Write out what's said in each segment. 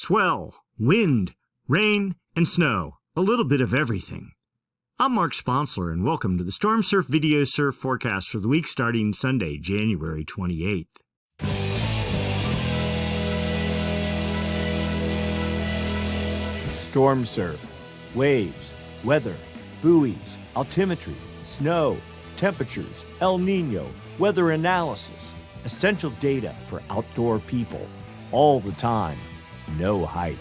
swell, wind, rain, and snow. A little bit of everything. I'm Mark Sponsler, and welcome to the Stormsurf Video Surf Forecast for the week starting Sunday, January 28th. Stormsurf, waves, weather, buoys, altimetry, snow, temperatures, El Nino, weather analysis, essential data for outdoor people, all the time, no hype.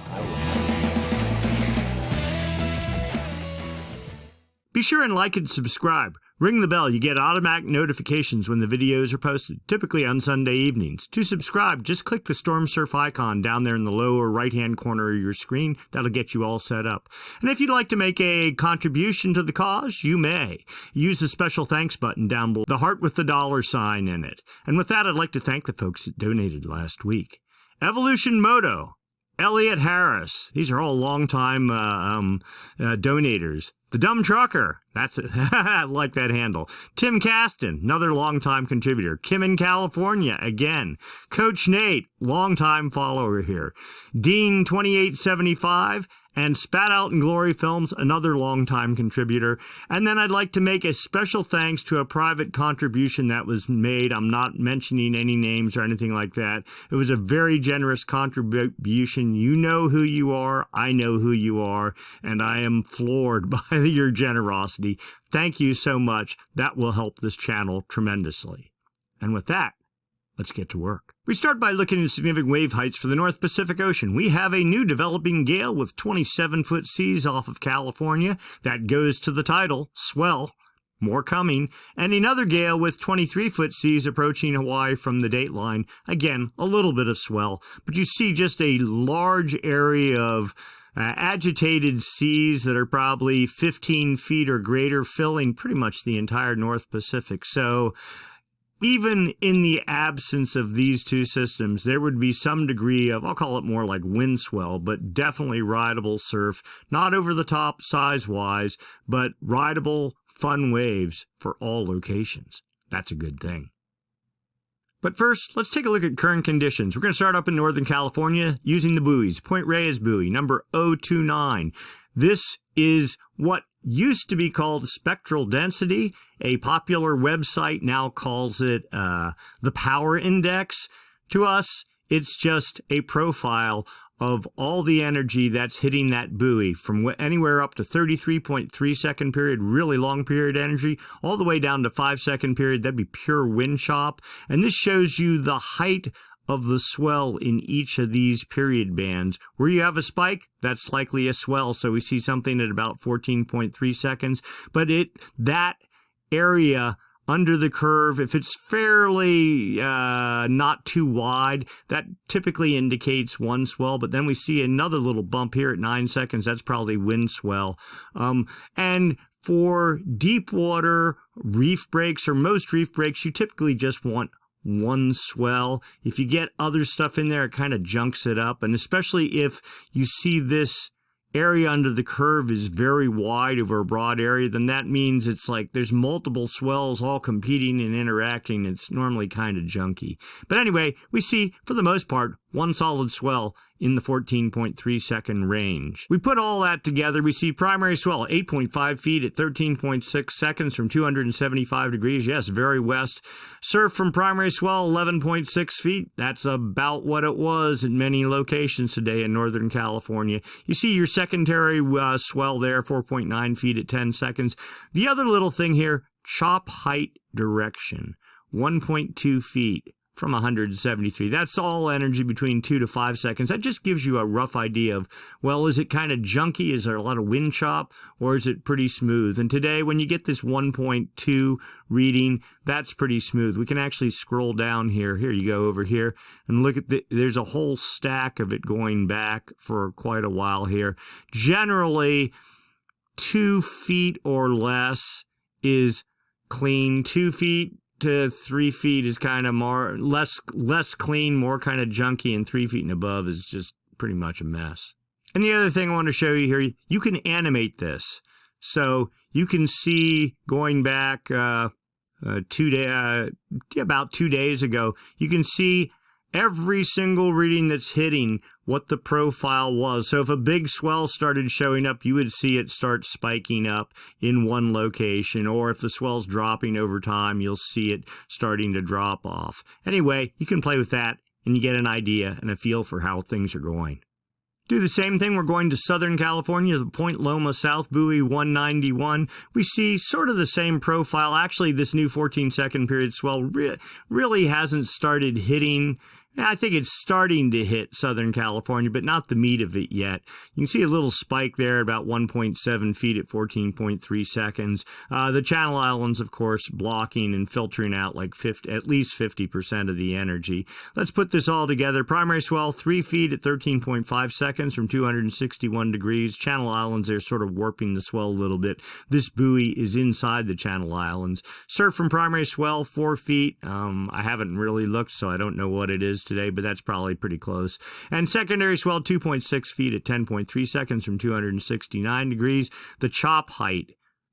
Be sure and like and subscribe. Ring the bell. You get automatic notifications when the videos are posted, typically on Sunday evenings. To subscribe, just click the Stormsurf icon down there in the lower right-hand corner of your screen. That'll get you all set up. And if you'd like to make a contribution to the cause, you may. Use the special thanks button down below, the heart with the $sign in it. And with that, I'd like to thank the folks that donated last week. Evolution Moto, Elliot Harris. These are all longtime donators. The Dumb Trucker, that's it. I like that handle. Tim Caston, another longtime contributor. Kim in California, again. Coach Nate, longtime follower here. Dean 2875, and Spat Out in Glory Films, another longtime contributor. And then I'd like to make a special thanks to a private contribution that was made. I'm not mentioning any names or anything like that. It was a very generous contribution. You know who you are. I know who you are. And I am floored by your generosity. Thank you so much. That will help this channel tremendously. And with that, let's get to work. We start by looking at significant wave heights for the North Pacific Ocean. We have a new developing gale with 27-foot seas off of California. That goes to the title, Swell. More coming. And another gale with 23-foot seas approaching Hawaii from the dateline. Again, a little bit of swell. But you see just a large area of agitated seas that are probably 15 feet or greater, filling pretty much the entire North Pacific. So even in the absence of these two systems, there would be some degree of, I'll call it more like wind swell, but definitely rideable surf, not over the top size-wise, but rideable, fun waves for all locations. That's a good thing. But first, let's take a look at current conditions. We're going to start up in Northern California using the buoys. Point Reyes buoy, number 029. This is what used to be called spectral density. A popular website now calls it the power index. To us, it's just a profile of all the energy that's hitting that buoy from anywhere up to 33.3 second period, really long period energy, all the way down to 5 second period. That'd be pure wind chop. And this shows you the height of the swell in each of these period bands. Where you have a spike, that's likely a swell. So we see something at about 14.3 seconds. But that area under the curve, if it's fairly not too wide, that typically indicates one swell. But then we see another little bump here at 9 seconds. That's probably wind swell. And for deep water reef breaks, or most reef breaks, you typically just want one swell. If you get other stuff in there, it kind of junks it up. And especially if you see this area under the curve is very wide over a broad area, then that means it's like there's multiple swells all competing and interacting. It's normally kind of junky. But anyway, we see, for the most part, one solid swell in the 14.3 second range. We put all that together, we see primary swell 8.5 feet at 13.6 seconds from 275 degrees. Yes, very west. Surf from primary swell 11.6 feet. That's about what it was in many locations today in Northern California. You see your secondary swell there, 4.9 feet at 10 seconds. The other little thing here, chop height direction, 1.2 feet. From 173. That's all energy between 2 to 5 seconds. That just gives you a rough idea of, well, is it kind of junky? Is there a lot of wind chop? Or is it pretty smooth? And today, when you get this 1.2 reading, that's pretty smooth. We can actually scroll down here. Here you go over here and look at there's a whole stack of it going back for quite a while here. Generally, 2 feet or less is clean. 2 feet to 3 feet is kind of more less clean, more kind of junky, and 3 feet and above is just pretty much a mess. And the other thing I want to show you here, you can animate this. So you can see going back about 2 days ago, you can see every single reading that's hitting what the profile was. So if a big swell started showing up, you would see it start spiking up in one location, or if the swell's dropping over time, you'll see it starting to drop off. Anyway, you can play with that and you get an idea and a feel for how things are going. Do the same thing. We're going to Southern California, the Point Loma South Buoy 191. We see sort of the same profile. Actually, this new 14-second period swell really hasn't started hitting. I think it's starting to hit Southern California, but not the meat of it yet. You can see a little spike there, about 1.7 feet at 14.3 seconds. The Channel Islands, of course, blocking and filtering out like at least 50% of the energy. Let's put this all together. Primary swell, 3 feet at 13.5 seconds from 261 degrees. Channel Islands, they're sort of warping the swell a little bit. This buoy is inside the Channel Islands. Surf from primary swell, 4 feet. I haven't really looked, so I don't know what it is today, but that's probably pretty close. And secondary swell, 2.6 feet at 10.3 seconds from 269 degrees. The chop height,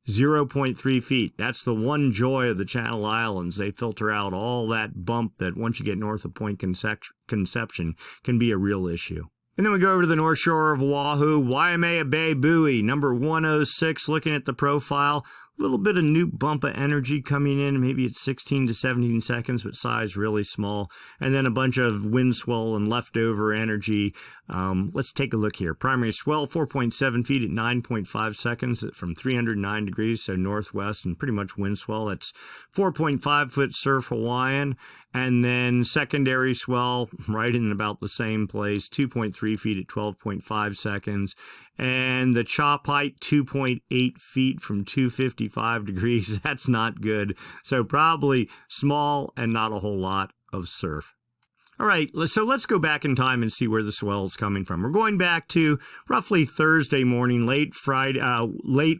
0.3 feet. That's the one joy of the Channel Islands. They filter out all that bump that once you get north of Point Conception can be a real issue. And then we go over to the north shore of Oahu, Waimea Bay Buoy, number 106, looking at the profile. A little bit of new bump of energy coming in, maybe it's 16 to 17 seconds, but size really small. And then a bunch of wind swell and leftover energy. Let's take a look here. Primary swell, 4.7 feet at 9.5 seconds from 309 degrees, so northwest, and pretty much wind swell. That's 4.5 foot surf Hawaiian. And then secondary swell, right in about the same place, 2.3 feet at 12.5 seconds. And the chop height, 2.8 feet from 255 degrees. That's not good. So probably small and not a whole lot of surf. All right, so let's go back in time and see where the swell is coming from. We're going back to roughly Thursday morning, late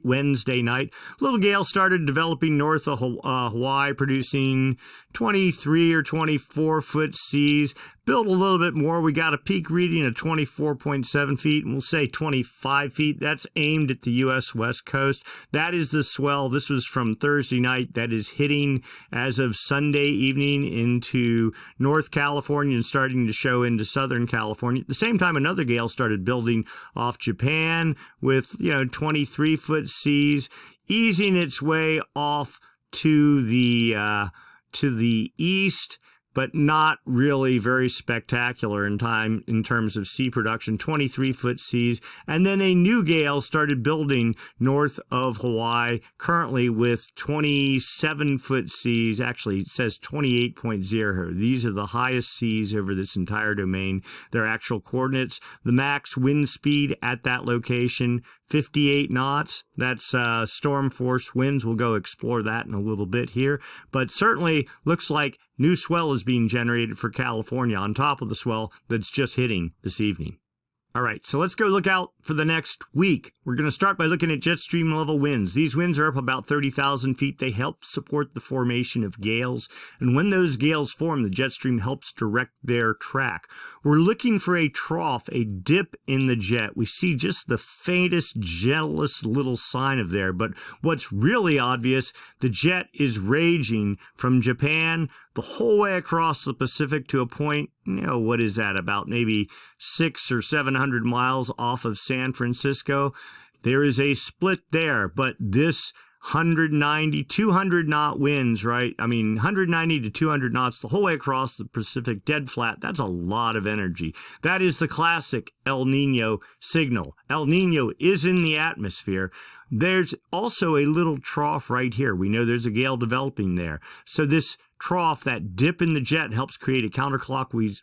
Wednesday night. Little gale started developing north of Hawaii, producing 23 or 24 foot seas. Built a little bit more. We got a peak reading of 24.7 feet, and we'll say 25 feet. That's aimed at the U.S. West Coast. That is the swell. This was from Thursday night. That is hitting as of Sunday evening into North California and starting to show into Southern California. At the same time, another gale started building off Japan with, 23 foot seas, easing its way off to the east, but not really very spectacular in terms of sea production, 23 foot seas. And then a new gale started building north of Hawaii, currently with 27 foot seas. Actually, it says 28.0. These are the highest seas over this entire domain. Their actual coordinates. The max wind speed at that location, 58 knots. That's storm force winds. We'll go explore that in a little bit here. But certainly looks like new swell is being generated for California on top of the swell that's just hitting this evening. All right, so let's go look out for the next week. We're going to start by looking at jet stream level winds. These winds are up about 30,000 feet. They help support the formation of gales. And when those gales form, the jet stream helps direct their track. We're looking for a trough, a dip in the jet. We see just the faintest, gentlest little sign of there. But what's really obvious, the jet is raging from Japan the whole way across the Pacific to a point, what is that, about maybe 600 or 700 miles off of San Francisco. There is a split there, but this 190, 200 knot winds, right? 190 to 200 knots the whole way across the Pacific, dead flat. That's a lot of energy. That is the classic El Nino signal. El Nino is in the atmosphere. There's also a little trough right here. We know there's a gale developing there. So this trough, that dip in the jet, helps create a counterclockwise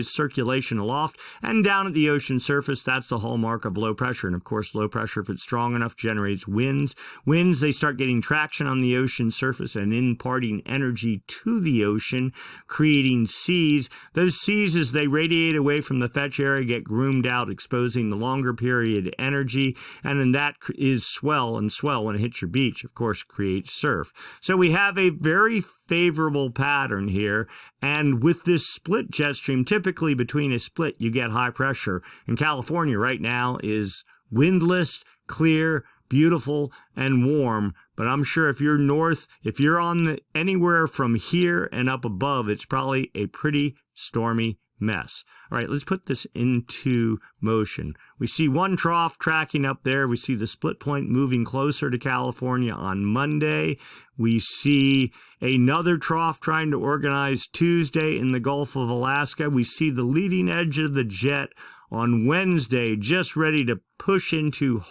circulation aloft and down at the ocean surface. That's the hallmark of low pressure. And of course, low pressure, if it's strong enough, generates winds. Winds, they start getting traction on the ocean surface and imparting energy to the ocean, creating seas. Those seas, as they radiate away from the fetch area, get groomed out, exposing the longer period energy. And then that is swell, and swell, when it hits your beach, of course, creates surf. So we have a very favorable pattern here. And with this split jet stream, typically between a split, you get high pressure. And California right now is windless, clear, beautiful and warm, but I'm sure if you're north, if you're on anywhere from here and up above, it's probably a pretty stormy mess. All right, let's put this into motion. We see one trough tracking up there. We see the split point moving closer to California on Monday. We see another trough trying to organize Tuesday in the Gulf of Alaska. We see the leading edge of the jet on Wednesday just ready to push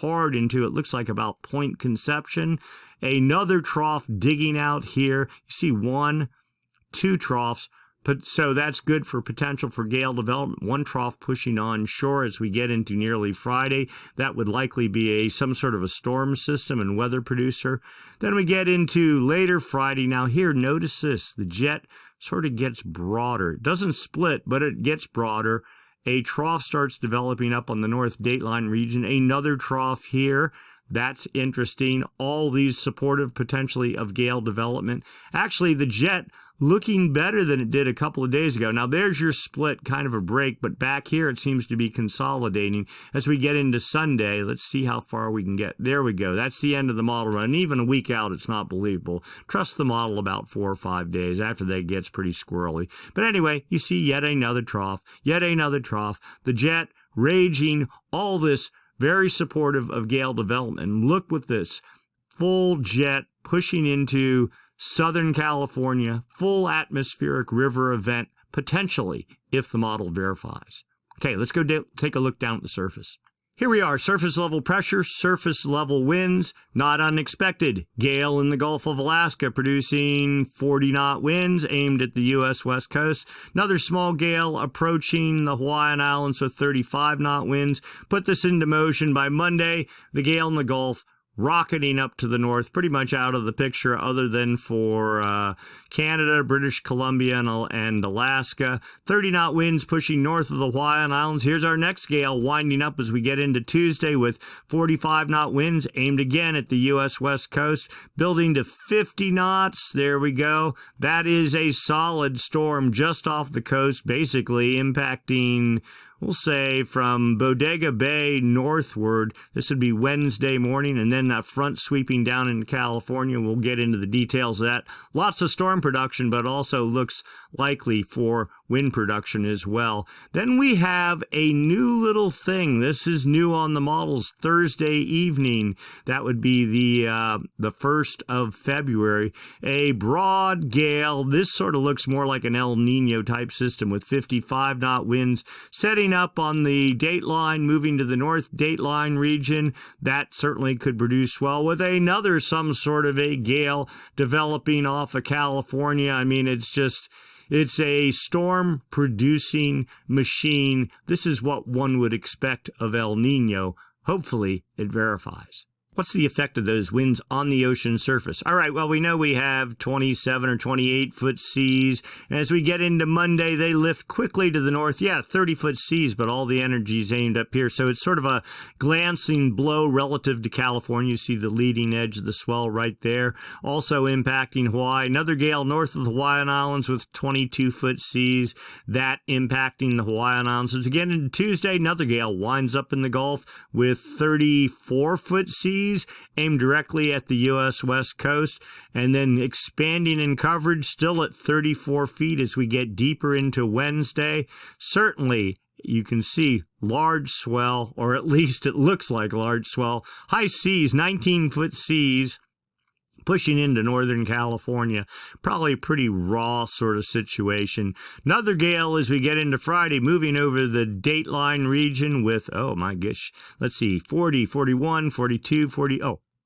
hard into, it looks like about Point Conception. Another trough digging out here. You see 1, 2 troughs. So that's good for potential for gale development. One trough pushing onshore as we get into nearly Friday. That would likely be some sort of a storm system and weather producer. Then we get into later Friday. Now here, notice this. The jet sort of gets broader. It doesn't split, but it gets broader. A trough starts developing up on the North Dateline region. Another trough here. That's interesting. All these supportive potentially of gale development. Actually, the jet looking better than it did a couple of days ago. Now, there's your split, kind of a break, but back here it seems to be consolidating. As we get into Sunday, let's see how far we can get. There we go. That's the end of the model run. Even a week out, it's not believable. Trust the model about 4 or 5 days. After that, it gets pretty squirrely. But anyway, you see yet another trough, yet another trough. The jet raging, all this very supportive of gale development. And look with this full jet pushing into Southern California, full atmospheric river event, potentially, if the model verifies. Okay, let's go take a look down at the surface. Here we are, surface level pressure, surface level winds, not unexpected. Gale in the Gulf of Alaska producing 40-knot winds aimed at the U.S. West Coast. Another small gale approaching the Hawaiian Islands with 35-knot winds. Put this into motion by Monday. The gale in the Gulf rocketing up to the north, pretty much out of the picture other than for Canada, British Columbia, and Alaska. 30-knot winds pushing north of the Hawaiian Islands. Here's our next gale winding up as we get into Tuesday with 45-knot winds aimed again at the U.S. West Coast, building to 50 knots. There we go. That is a solid storm just off the coast, basically impacting, we'll say, from Bodega Bay northward. This would be Wednesday morning, and then that front sweeping down into California. We'll get into the details of that. Lots of storm production, but also looks likely for wind production as well. Then we have a new little thing. This is new on the models. Thursday evening, that would be the 1st of February. A broad gale. This sort of looks more like an El Nino type system with 55-knot winds setting up on the dateline, moving to the North Dateline region. That certainly could produce swell with another some sort of a gale developing off of California. I mean, it's a storm-producing machine. This is what one would expect of El Nino. Hopefully, it verifies. What's the effect of those winds on the ocean surface? All right, well, we know we have 27 or 28-foot seas. And as we get into Monday, they lift quickly to the north. Yeah, 30-foot seas, but all the energy is aimed up here. So it's sort of a glancing blow relative to California. You see the leading edge of the swell right there. Also impacting Hawaii. Another gale north of the Hawaiian Islands with 22-foot seas. That impacting the Hawaiian Islands. So as we get into Tuesday, another gale winds up in the Gulf with 34-foot seas, aimed directly at the U.S. West Coast, and then expanding in coverage, still at 34 feet as we get deeper into Wednesday. Certainly, you can see large swell, or at least it looks like large swell. High seas, 19-foot seas, pushing into Northern California. Probably a pretty raw sort of situation. Another gale as we get into Friday, moving over the Dateline region with, oh my gosh, let's see, 40, 41, 42, 40,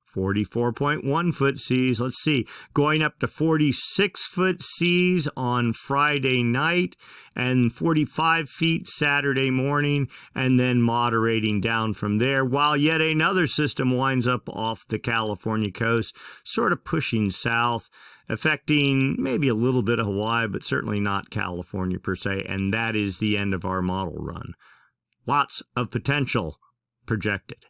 44.1 foot seas. Let's see, going up to 46-foot seas on Friday night and 45 feet Saturday morning, and then moderating down from there, while yet another system winds up off the California coast, sort of pushing south, affecting maybe a little bit of Hawaii, but certainly not California per se, and that is the end of our model run. Lots of potential projected.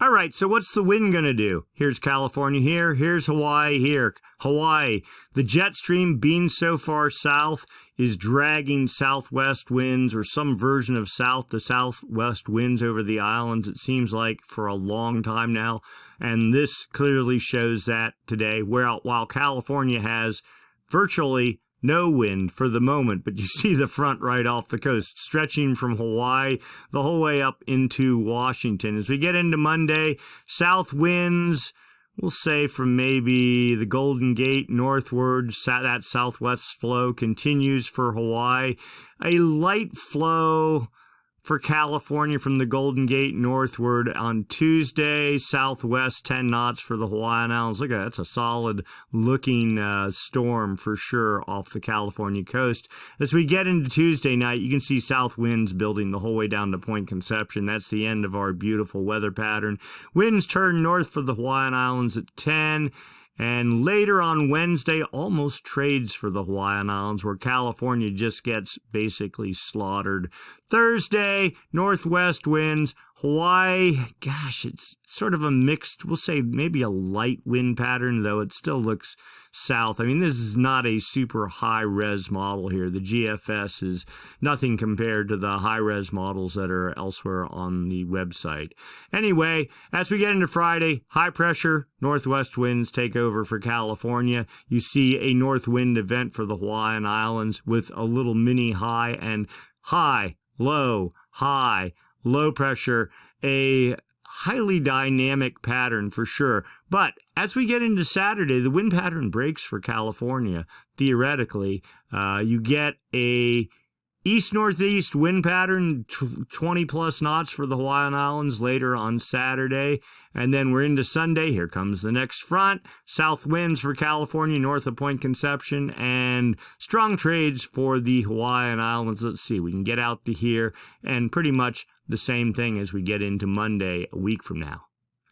All right, so what's the wind going to do? Here's California here. Here's Hawaii here. Hawaii, the jet stream being so far south is dragging southwest winds or some version of south to southwest winds over the islands, it seems like, for a long time now. And this clearly shows that today, while California has virtually no wind for the moment, but you see the front right off the coast, stretching from Hawaii the whole way up into Washington. As we get into Monday, south winds, we'll say from maybe the Golden Gate northward, that southwest flow continues for Hawaii. A light flow for California from the Golden Gate northward on Tuesday, southwest 10 knots for the Hawaiian Islands. Look at that, that's a solid looking storm for sure off the California coast. As we get into Tuesday night, you can see south winds building the whole way down to Point Conception. That's the end of our beautiful weather pattern. Winds turn north for the Hawaiian Islands at 10. And later on Wednesday, almost trades for the Hawaiian Islands, where California just gets basically slaughtered. Thursday, northwest winds. Hawaii, gosh, it's sort of a mixed, we'll say maybe a light wind pattern, though it still looks south. I mean, this is not a super high-res model here. The GFS is nothing compared to the high-res models that are elsewhere on the website. Anyway, as we get into Friday, high-pressure northwest winds take over for California. You see a north wind event for the Hawaiian Islands with a little mini high and high, low, low pressure, a highly dynamic pattern for sure. But as we get into Saturday, the wind pattern breaks for California. Theoretically, you get a east-northeast wind pattern, 20 plus knots for the Hawaiian Islands later on Saturday. And then we're into Sunday. Here comes the next front. South winds for California north of Point Conception and strong trades for the Hawaiian Islands. Let's see, we can get out to here and pretty much the same thing as we get into Monday a week from now.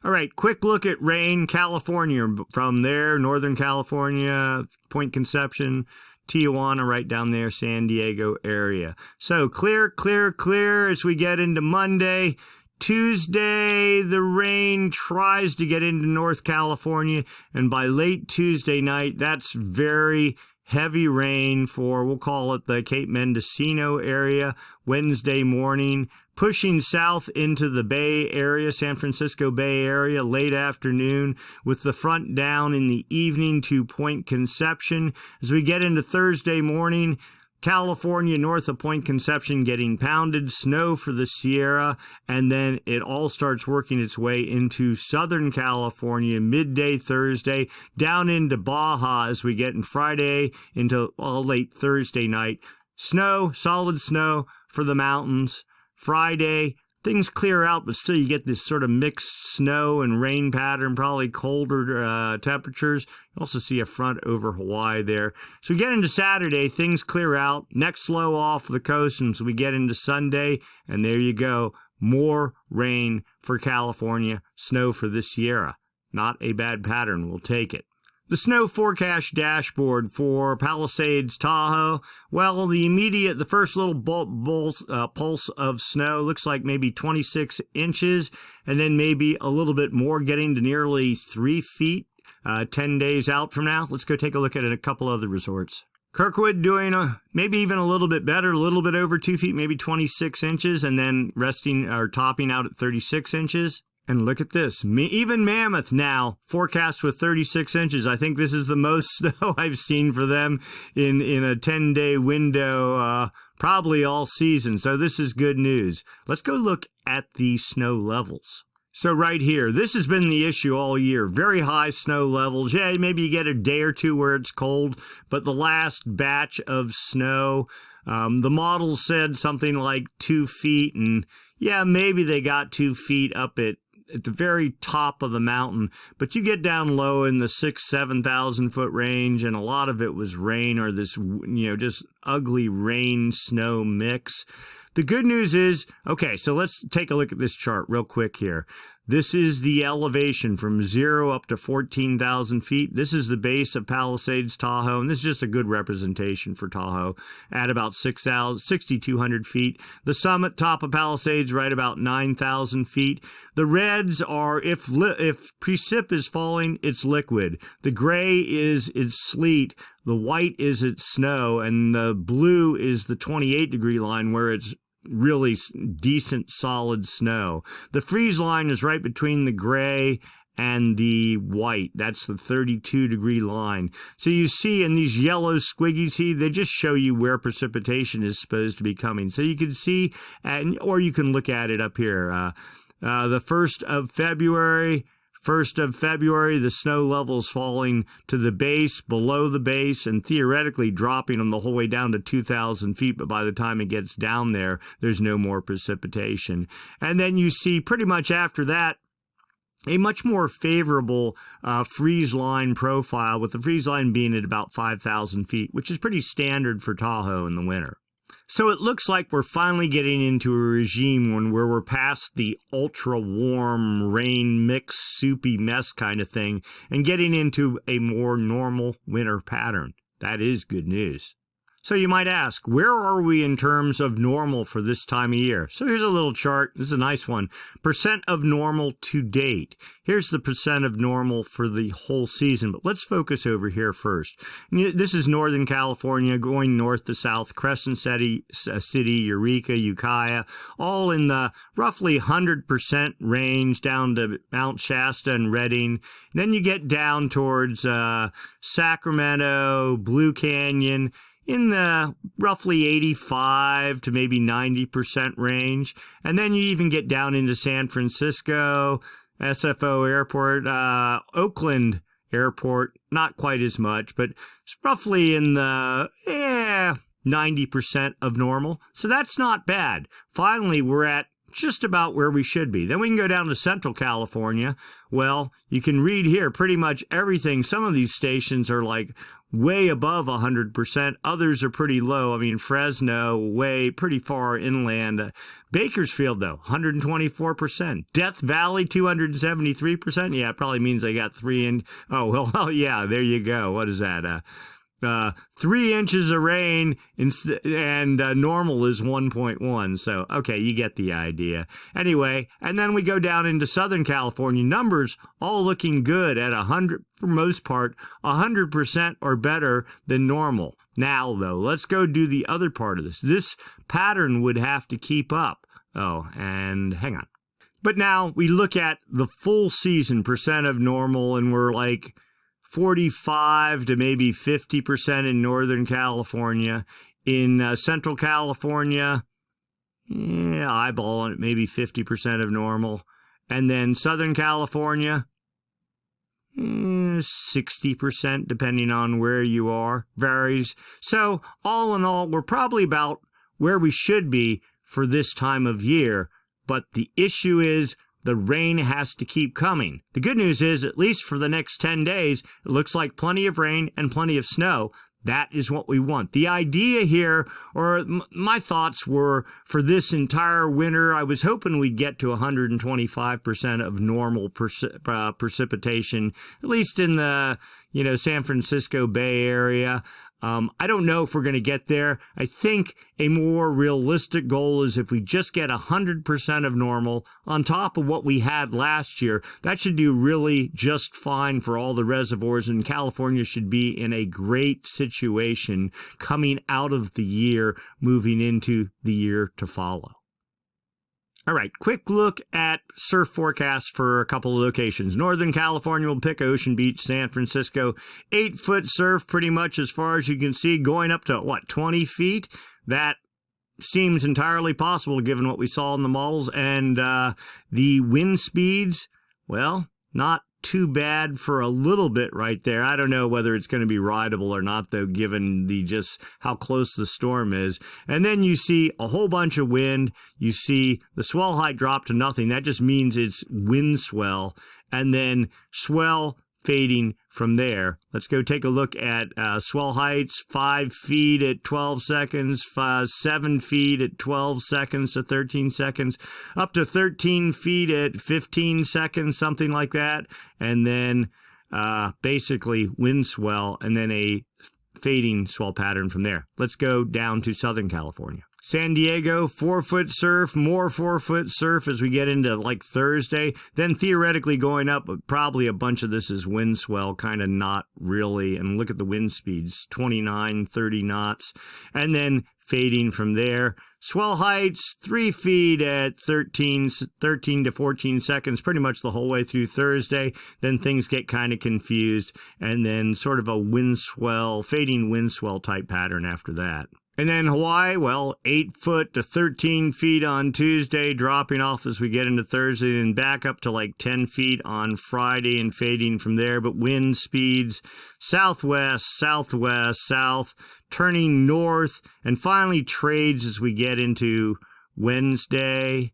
All right, quick look at rain. California from there, Northern California, Point Conception, Tijuana right down there, San Diego area. So clear as we get into Monday. Tuesday, the rain tries to get into North California, and by late Tuesday night, that's very heavy rain for, we'll call it the Cape Mendocino area. Wednesday morning, pushing south into the Bay Area, San Francisco Bay Area, late afternoon, with the front down in the evening to Point Conception. As we get into Thursday morning, California north of Point Conception getting pounded, snow for the Sierra, and then it all starts working its way into Southern California midday Thursday, down into Baja as we get in Friday into late Thursday night. Snow, solid snow for the mountains. Friday, things clear out, but still you get this sort of mixed snow and rain pattern, probably colder temperatures. You also see a front over Hawaii there. So we get into Saturday, things clear out, next low off the coast, and so we get into Sunday, and there you go. More rain for California, snow for the Sierra. Not a bad pattern, we'll take it. The snow forecast dashboard for Palisades, Tahoe. Well, the first little pulse of snow looks like maybe 26 inches, and then maybe a little bit more, getting to nearly 3 feet 10 days out from now. Let's go take a look at a couple other resorts. Kirkwood doing maybe even a little bit better, a little bit over 2 feet, maybe 26 inches, and then resting or topping out at 36 inches. And look at this. Even Mammoth now forecast with 36 inches. I think this is the most snow I've seen for them in a 10-day window, probably all season. So this is good news. Let's go look at the snow levels. So right here, this has been the issue all year. Very high snow levels. Yeah, maybe you get a day or two where it's cold, but the last batch of snow, the model said something like 2 feet, and yeah, maybe they got 2 feet up at the very top of the mountain, but you get down low in the 6,000-7,000 foot range, and a lot of it was rain or this, just ugly rain snow mix. The good news is, okay, so let's take a look at this chart real quick here. This is the elevation from 0 up to 14,000 feet. This is the base of Palisades, Tahoe, and this is just a good representation for Tahoe at about 6,200 feet. The summit top of Palisades right about 9,000 feet. The reds are, if precip is falling, it's liquid. The gray is its sleet. The white is its snow, and the blue is the 28-degree line where it's really decent solid snow. The freeze line is right between the gray and the white. That's the 32-degree line. So you see in these yellow squiggies here, they just show you where precipitation is supposed to be coming. So you can see, or you can look at it up here. The 1st of February, the snow level's falling to the base, below the base, and theoretically dropping on the whole way down to 2,000 feet. But by the time it gets down there, there's no more precipitation. And then you see pretty much after that, a much more favorable freeze line profile, with the freeze line being at about 5,000 feet, which is pretty standard for Tahoe in the winter. So it looks like we're finally getting into a regime where we're past the ultra-warm rain mix, soupy mess kind of thing and getting into a more normal winter pattern. That is good news. So you might ask, where are we in terms of normal for this time of year? So here's a little chart. This is a nice one. Percent of normal to date. Here's the percent of normal for the whole season, but let's focus over here first. This is Northern California going north to south, Crescent City, Eureka, Ukiah, all in the roughly 100% range down to Mount Shasta and Redding. Then you get down towards Sacramento, Blue Canyon, in the roughly 85 to maybe 90% range. And then you even get down into San Francisco, SFO Airport, Oakland Airport, not quite as much, but it's roughly in the 90% of normal. So that's not bad. Finally, we're at just about where we should be. Then we can go down to Central California. Well, you can read here pretty much everything. Some of these stations are like way above 100%. Others are pretty low. I mean, Fresno, pretty far inland. Bakersfield, though, 124%. Death Valley, 273%. Yeah, it probably means they got 3 in. Oh, well, yeah, there you go. What is that? 3 inches of rain and normal is 1.1. So, okay, you get the idea. Anyway, and then we go down into Southern California. Numbers all looking good at 100, for most part, 100% or better than normal. Now, though, let's go do the other part of this. This pattern would have to keep up. Oh, and hang on. But now we look at the full season percent of normal, and we're like 45 to maybe 50% in Northern California. In Central California, eyeballing it, maybe 50% of normal. And then Southern California, 60%, depending on where you are. Varies. So all in all, we're probably about where we should be for this time of year. But the issue is, the rain has to keep coming. The good news is, at least for the next 10 days, it looks like plenty of rain and plenty of snow. That is what we want. The idea here, or my thoughts were, for this entire winter, I was hoping we'd get to 125% of normal precipitation, at least in the, San Francisco Bay Area. I don't know if we're going to get there. I think a more realistic goal is if we just get 100% of normal on top of what we had last year, that should do really just fine for all the reservoirs, and California should be in a great situation coming out of the year, moving into the year to follow. All right, quick look at surf forecasts for a couple of locations. Northern California will pick Ocean Beach, San Francisco. 8-foot surf pretty much as far as you can see, going up to, 20 feet? That seems entirely possible given what we saw in the models. And the wind speeds, well, not too bad for a little bit right there. I don't know whether it's going to be rideable or not, though, given the just how close the storm is. And then you see a whole bunch of wind. You see the swell height drop to nothing. That just means it's wind swell. And then swell fading from there. Let's go take a look at swell heights, 5 feet at 12 seconds, 7 feet at 12 seconds to 13 seconds, up to 13 feet at 15 seconds, something like that. And then basically wind swell, and then a fading swell pattern from there. Let's go down to Southern California. San Diego, 4-foot surf, more 4-foot surf as we get into like Thursday. Then theoretically going up, but probably a bunch of this is wind swell, kind of not really. And look at the wind speeds, 29, 30 knots. And then fading from there. Swell heights, 3 feet at 13 to 14 seconds, pretty much the whole way through Thursday. Then things get kind of confused. And then sort of a wind swell, fading wind swell type pattern after that. And then Hawaii, well, 8 foot to 13 feet on Tuesday, dropping off as we get into Thursday, and back up to like 10 feet on Friday and fading from there. But wind speeds southwest, southwest, south, turning north, and finally trades as we get into Wednesday.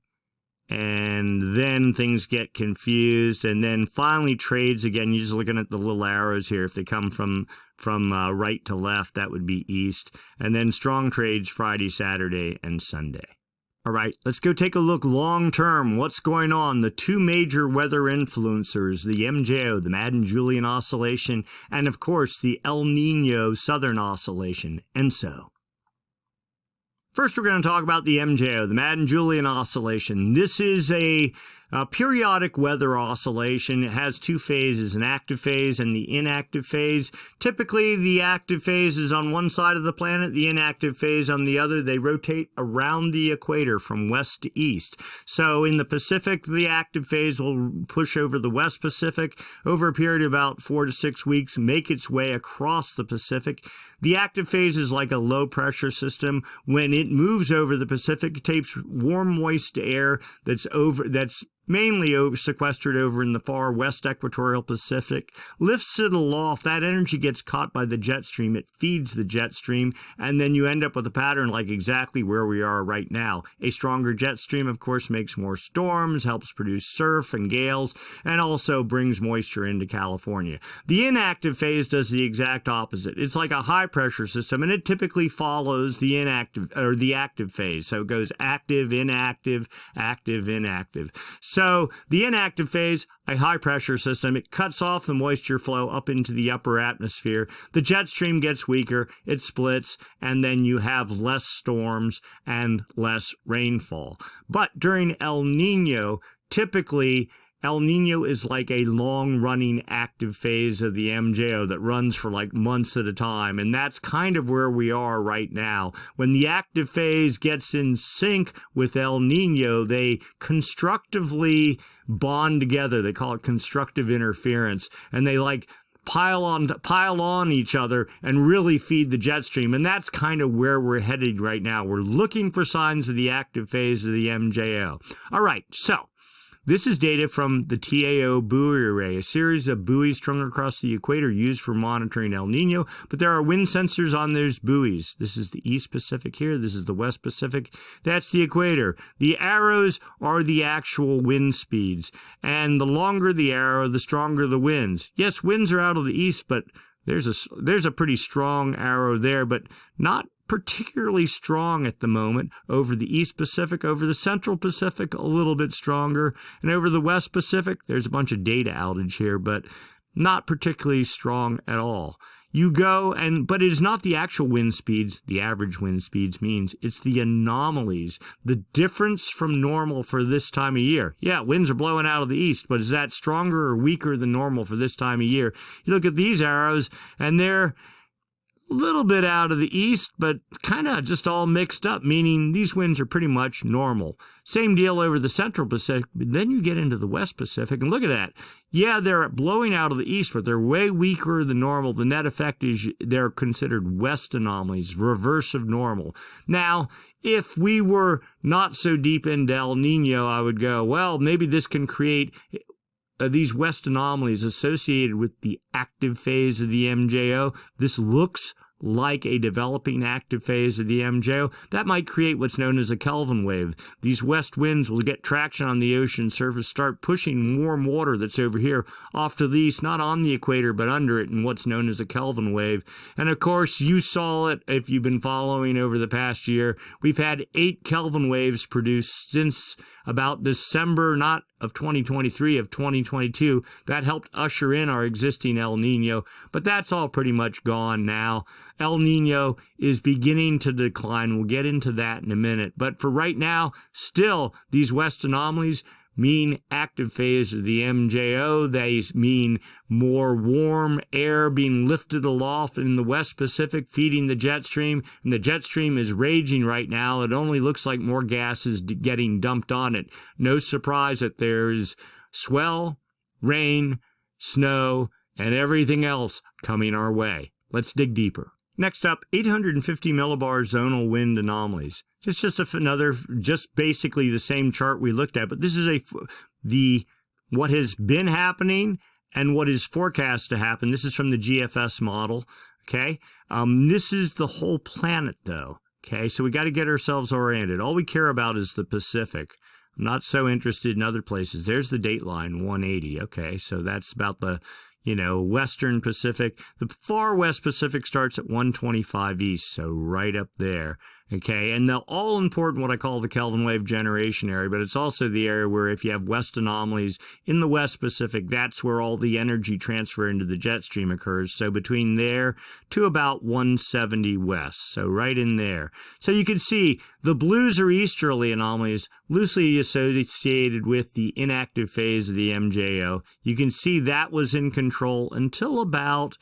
And then things get confused, and then finally trades again. You're just looking at the little arrows here. If they come from right to left, that would be east. And then strong trades Friday, Saturday, and Sunday. All right, let's go take a look long term. What's going on? The two major weather influencers, the MJO, the Madden-Julian Oscillation, and of course the El Nino Southern Oscillation, ENSO. First, we're going to talk about the MJO, the Madden-Julian Oscillation. This is a periodic weather oscillation. It has two phases, an active phase and the inactive phase. Typically, the active phase is on one side of the planet, the inactive phase on the other. They rotate around the equator from west to east. So in the Pacific, the active phase will push over the West Pacific over a period of about 4 to 6 weeks, make its way across the Pacific. The active phase is like a low-pressure system. When it moves over the Pacific, it takes warm, moist air that's mainly sequestered over in the far west equatorial Pacific, lifts it aloft. That energy gets caught by the jet stream. It feeds the jet stream, and then you end up with a pattern like exactly where we are right now. A stronger jet stream, of course, makes more storms, helps produce surf and gales, and also brings moisture into California. The inactive phase does the exact opposite. It's like a high-pressure system, and it typically follows the inactive or the active phase. So it goes active, inactive, active, inactive. So the inactive phase, a high-pressure system, it cuts off the moisture flow up into the upper atmosphere. The jet stream gets weaker, it splits, and then you have less storms and less rainfall. But during El Nino, typically El Nino is like a long-running active phase of the MJO that runs for like months at a time, and that's kind of where we are right now. When the active phase gets in sync with El Nino, they constructively bond together. They call it constructive interference, and they like pile on each other and really feed the jet stream. And that's kind of where we're headed right now. We're looking for signs of the active phase of the MJO. All right, so this is data from the TAO buoy array, a series of buoys strung across the equator used for monitoring El Nino, but there are wind sensors on those buoys. This is the East Pacific here. This is the West Pacific. That's the equator. The arrows are the actual wind speeds, and the longer the arrow, the stronger the winds. Yes, winds are out of the east, but there's a pretty strong arrow there, but not particularly strong at the moment. Over the East Pacific, over the Central Pacific, a little bit stronger, and over the West Pacific, there's a bunch of data outage here, but not particularly strong at all. You go but it is not the actual wind speeds, the average wind speeds means, it's the anomalies, the difference from normal for this time of year. Yeah, winds are blowing out of the east, but is that stronger or weaker than normal for this time of year? You look at these arrows, and they're a little bit out of the east, but kind of just all mixed up, meaning these winds are pretty much normal. Same deal over the Central Pacific, but then you get into the West Pacific, and look at that. Yeah, they're blowing out of the east, but they're way weaker than normal. The net effect is they're considered west anomalies, reverse of normal. Now, if we were not so deep into El Nino, I would go, well, maybe this can create these west anomalies associated with the active phase of the MJO. This looks like a developing active phase of the MJO, that might create what's known as a Kelvin wave. These west winds will get traction on the ocean surface, start pushing warm water that's over here off to the east, not on the equator, but under it, in what's known as a Kelvin wave. And of course, you saw it if you've been following over the past year. We've had 8 Kelvin waves produced since about December, not of 2023, of 2022. That helped usher in our existing El Nino, but that's all pretty much gone now. El Nino is beginning to decline. We'll get into that in a minute. But for right now, still, these west anomalies mean active phase of the MJO. They mean more warm air being lifted aloft in the West Pacific, feeding the jet stream. And the jet stream is raging right now. It only looks like more gas is getting dumped on it. No surprise that there's swell, rain, snow, and everything else coming our way. Let's dig deeper. Next up, 850 millibar zonal wind anomalies. It's just just basically the same chart we looked at, but this is what has been happening and what is forecast to happen. This is from the GFS model, okay? This is the whole planet, though, okay? So we got to get ourselves oriented. All we care about is the Pacific. I'm not so interested in other places. There's the date line, 180, okay? So that's about the Western Pacific. The far West Pacific starts at 125 east, so right up there. Okay, and the all-important, what I call the Kelvin wave generation area, but it's also the area where if you have west anomalies in the West Pacific, that's where all the energy transfer into the jet stream occurs. So between there to about 170 west, so right in there. So you can see the blues are easterly anomalies, loosely associated with the inactive phase of the MJO. You can see that was in control until about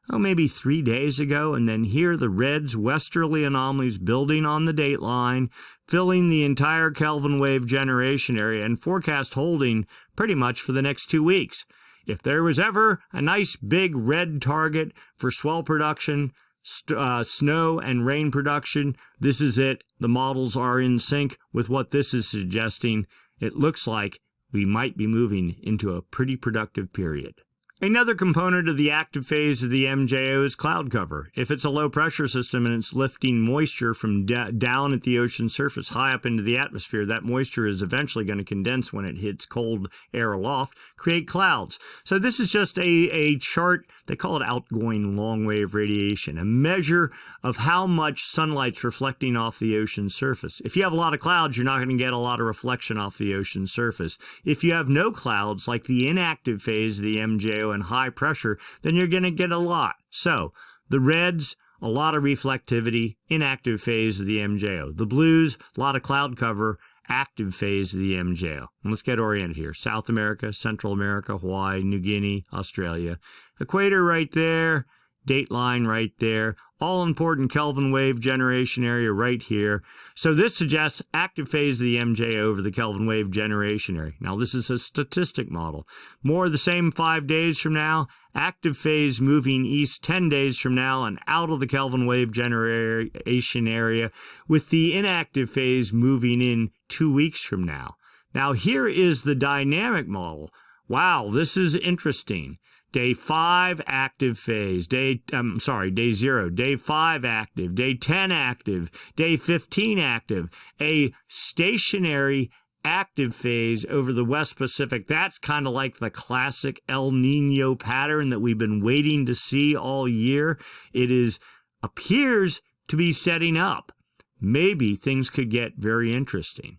maybe 3 days ago, and then here the reds, westerly anomalies building on the date line, filling the entire Kelvin wave generation area, and forecast holding pretty much for the next 2 weeks. If there was ever a nice big red target for swell production, snow and rain production, this is it. The models are in sync with what this is suggesting. It looks like we might be moving into a pretty productive period. Another component of the active phase of the MJO is cloud cover. If it's a low pressure system and it's lifting moisture from down at the ocean surface high up into the atmosphere, that moisture is eventually going to condense when it hits cold air aloft, create clouds. So this is just a chart, they call it outgoing long wave radiation, a measure of how much sunlight's reflecting off the ocean surface. If you have a lot of clouds, you're not going to get a lot of reflection off the ocean surface. If you have no clouds, like the inactive phase of the MJO and high pressure, then you're going to get a lot. So the reds, a lot of reflectivity, inactive phase of the MJO. The blues, a lot of cloud cover, active phase of the MJO. And let's get oriented here. South America, Central America, Hawaii, New Guinea, Australia. Equator right there, date line right there. All important Kelvin wave generation area right here. So this suggests active phase of the MJ over the Kelvin wave generation area. Now this is a statistic model. More of the same 5 days from now, active phase moving east 10 days from now and out of the Kelvin wave generation area, with the inactive phase moving in 2 weeks from now. Now here is the dynamic model. Wow, this is interesting. Day 5 active phase, day 0, day 5 active, day 10 active, day 15 active, a stationary active phase over the West Pacific. That's kind of like the classic El Nino pattern that we've been waiting to see all year. It appears to be setting up. Maybe things could get very interesting.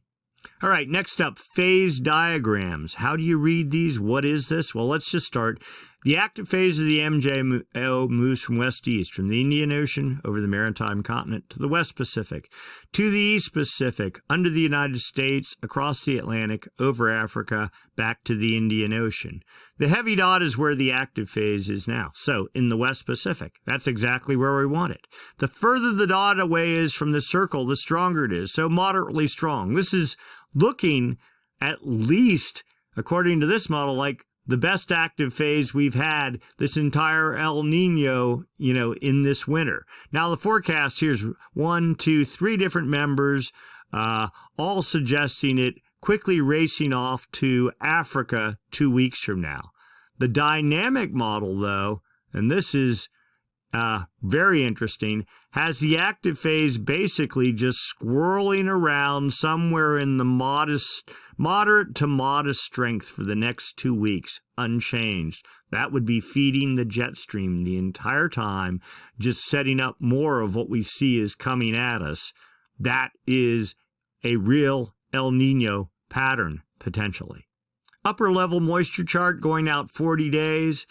All right, next up, phase diagrams. How do you read these? What is this? Well, let's just start. The active phase of the MJO moves from west to east, from the Indian Ocean over the maritime continent to the West Pacific, to the East Pacific, under the United States, across the Atlantic, over Africa, back to the Indian Ocean. The heavy dot is where the active phase is now. So in the West Pacific, that's exactly where we want it. The further the dot away is from the circle, the stronger it is. So moderately strong. This is looking, at least, according to this model, like the best active phase we've had this entire El Nino, in this winter. Now the forecast here's 1, 2, 3 different members, all suggesting it quickly racing off to Africa 2 weeks from now. The dynamic model, though, and this is very interesting, has the active phase basically just swirling around somewhere in the moderate to modest strength for the next 2 weeks, unchanged. That would be feeding the jet stream the entire time, just setting up more of what we see is coming at us. That is a real El Nino pattern, potentially. Upper level moisture chart going out 40 days.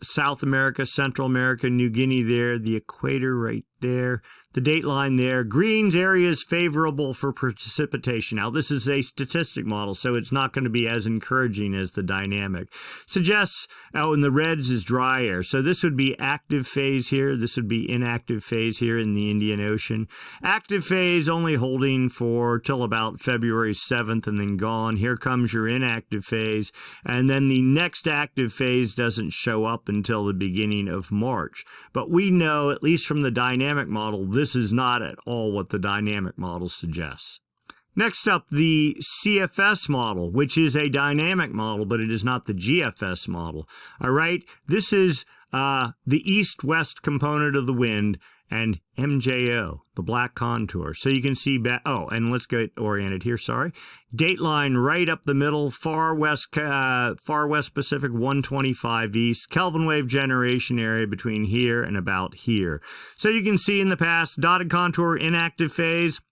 South America, Central America, New Guinea there, the equator right there, the date line there. Green's area is favorable for precipitation. Now, this is a statistic model, so it's not going to be as encouraging as the dynamic. Suggests, and the reds is dry air. So this would be active phase here. This would be inactive phase here in the Indian Ocean. Active phase only holding for till about February 7th and then gone. Here comes your inactive phase. And then the next active phase doesn't show up until the beginning of March. But we know, at least from the dynamic model, this is not at all what the dynamic model suggests. Next up, the CFS model, which is a dynamic model, but it is not the GFS model. All right, this is the east-west component of the wind, and MJO, the black contour. So you can see back, and let's get oriented here, sorry. Dateline right up the middle, far west Pacific, 125 east, Kelvin wave generation area between here and about here. So you can see in the past, dotted contour, inactive phase,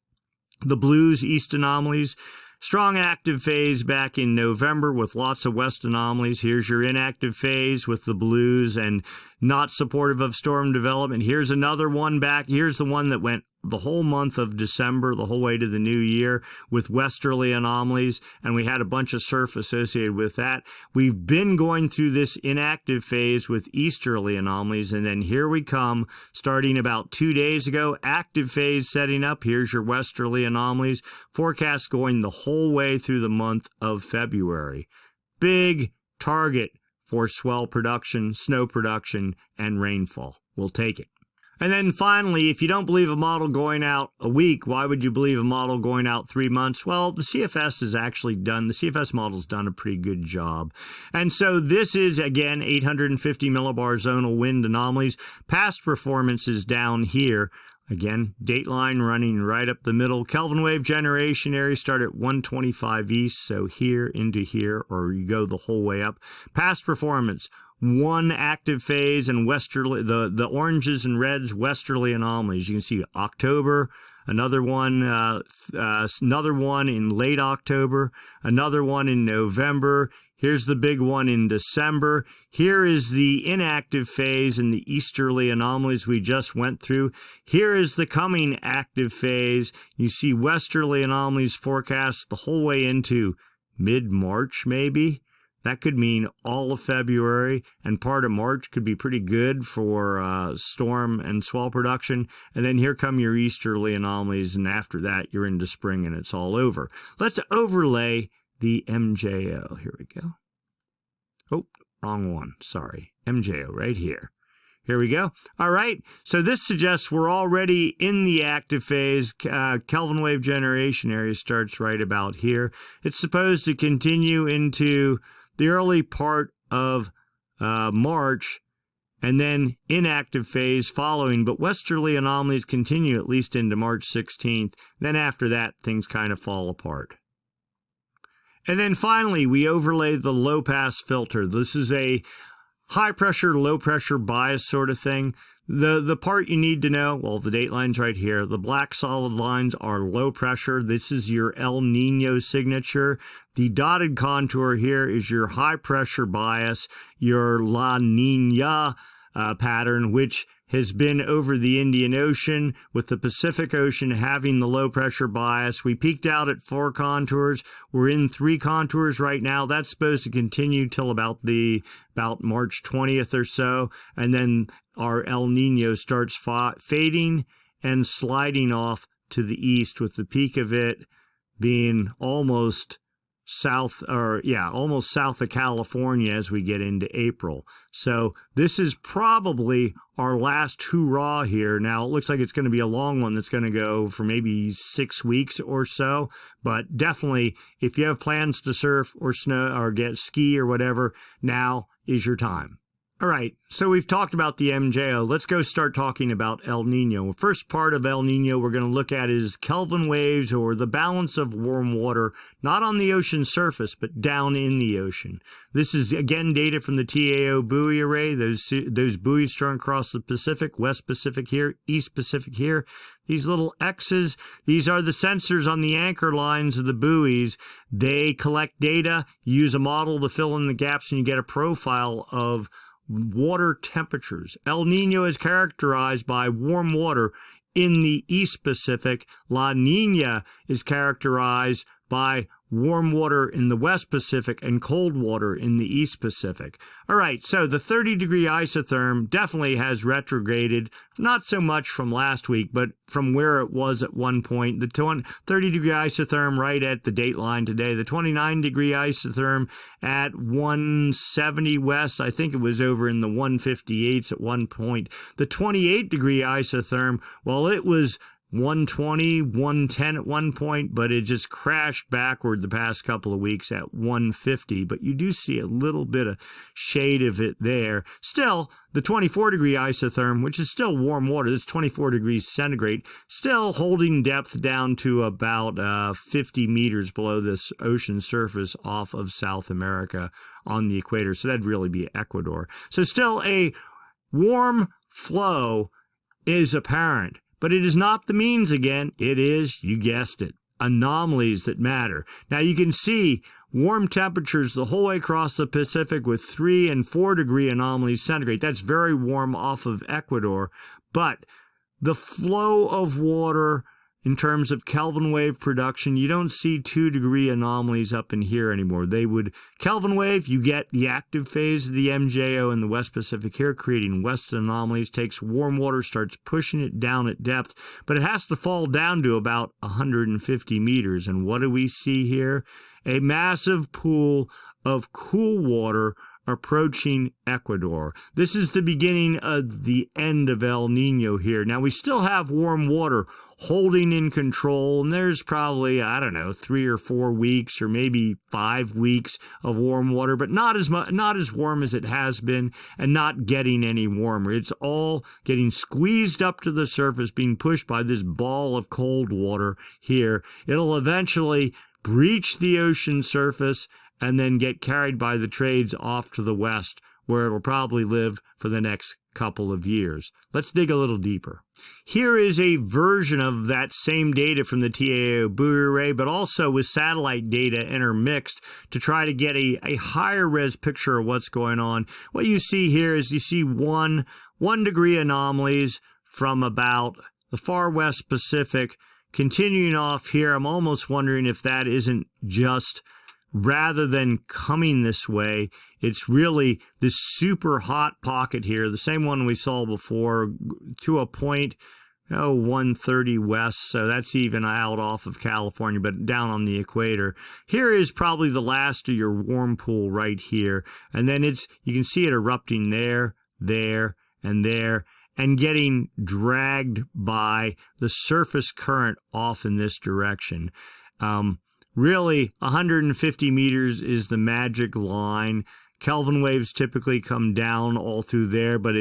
the blues, east anomalies, strong active phase back in November with lots of west anomalies. Here's your inactive phase with the blues and not supportive of storm development. Here's another one back. Here's the one that went the whole month of December, the whole way to the new year with westerly anomalies, and we had a bunch of surf associated with that. We've been going through this inactive phase with easterly anomalies, and then here we come, starting about 2 days ago, active phase setting up. Here's your westerly anomalies. Forecast going the whole way through the month of February. Big target for swell production, snow production, and rainfall. We'll take it. And then finally, if you don't believe a model going out a week, why would you believe a model going out 3 months? Well, the CFS model's done a pretty good job. And so this is, again, 850 millibar zonal wind anomalies. Past performance is down here. Again, dateline running right up the middle. Kelvin wave generation area start at 125 east, so here into here, or you go the whole way up. Past performance, one active phase and westerly, the oranges and reds, westerly anomalies. You can see October, another one in late October, another one in November. Here's the big one in December. Here is the inactive phase and the easterly anomalies we just went through. Here is the coming active phase. You see westerly anomalies forecast the whole way into mid-March, maybe. That could mean all of February, and part of March could be pretty good for storm and swell production. And then here come your easterly anomalies, and after that, you're into spring and it's all over. Let's overlay the MJO. Here we go. Oh, wrong one. Sorry. MJO right here. Here we go. All right. So this suggests we're already in the active phase. Kelvin wave generation area starts right about here. It's supposed to continue into the early part of March, and then inactive phase following, but westerly anomalies continue at least into March 16th. Then after that, things kind of fall apart. And then finally, we overlay the low-pass filter. This is a high-pressure, low-pressure bias sort of thing. The part you need to know, well, the date line's right here. The black solid lines are low pressure. This is your El Nino signature. The dotted contour here is your high pressure bias, your La Nina pattern, which has been over the Indian Ocean, with the Pacific Ocean having the low pressure bias. We peaked out at 4 contours. We're in 3 contours right now. That's supposed to continue till about March 20th or so, and then our El Nino starts fading and sliding off to the east, with the peak of it being almost south of California as we get into April. So this is probably our last hurrah here. Now, it looks like it's going to be a long one that's going to go for maybe 6 weeks or so, but definitely if you have plans to surf or snow or ski or whatever, now is your time. All right, so we've talked about the MJO. Let's go start talking about El Nino. First part of El Nino we're going to look at is Kelvin waves, or the balance of warm water, not on the ocean surface, but down in the ocean. This is, again, data from the TAO buoy array, those buoys strung across the Pacific, West Pacific here, East Pacific here. These little X's, these are the sensors on the anchor lines of the buoys. They collect data, use a model to fill in the gaps, and you get a profile of water temperatures. El Nino is characterized by warm water in the East Pacific. La Nina is characterized by warm water in the West Pacific and cold water in the East Pacific. All right, so the 30-degree isotherm definitely has retrograded, not so much from last week, but from where it was at one point. The 30-degree isotherm right at the date line today. The 29-degree isotherm at 170 west. I think it was over in the 158s at one point. The 28-degree isotherm, well, it was 120, 110 at one point, but it just crashed backward the past couple of weeks at 150. But you do see a little bit of shade of it there. Still, the 24-degree isotherm, which is still warm water, this is 24 degrees centigrade, still holding depth down to about 50 meters below this ocean surface off of South America on the equator. So that'd really be Ecuador. So still a warm flow is apparent. But it is not the means again. It is, you guessed it, anomalies that matter. Now you can see warm temperatures the whole way across the Pacific with 3 and 4 degree anomalies centigrade. That's very warm off of Ecuador. But the flow of water in terms of Kelvin wave production, you don't see 2-degree anomalies up in here anymore. They would, Kelvin wave, you get the active phase of the MJO in the West Pacific here, creating west anomalies, takes warm water, starts pushing it down at depth, but it has to fall down to about 150 meters. And what do we see here? A massive pool of cool water approaching Ecuador. This is the beginning of the end of El Nino here. Now, we still have warm water holding in control, and there's probably, I don't know, 3 or 4 weeks or maybe 5 weeks of warm water, but not as warm as it has been, and not getting any warmer. It's all getting squeezed up to the surface, being pushed by this ball of cold water here. It'll eventually breach the ocean surface and then get carried by the trades off to the west, where it'll probably live for the next couple of years. Let's dig a little deeper. Here is a version of that same data from the TAO buoy array, but also with satellite data intermixed to try to get a higher res picture of what's going on. What you see here is you see one degree anomalies from about the far west Pacific continuing off here. I'm almost wondering if that isn't just, rather than coming this way, it's really this super hot pocket here, the same one we saw before, to a point, 130 west, so that's even out off of California, but down on the equator. Here is probably the last of your warm pool right here, and then you can see it erupting there, and getting dragged by the surface current off in this direction. Really, 150 meters is the magic line. Kelvin waves typically come down all through there, but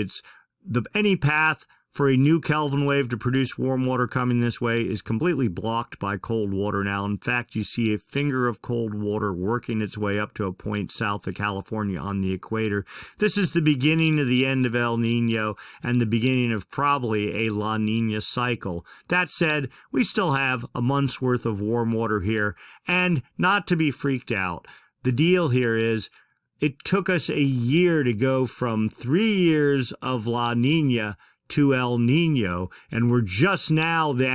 any path for a new Kelvin wave to produce warm water coming this way is completely blocked by cold water now. In fact, you see a finger of cold water working its way up to a point south of California on the equator. This is the beginning of the end of El Nino and the beginning of probably a La Nina cycle. That said, we still have a month's worth of warm water here, and not to be freaked out. The deal here is it took us a year to go from 3 years of La Nina to El Nino, and we're just now, the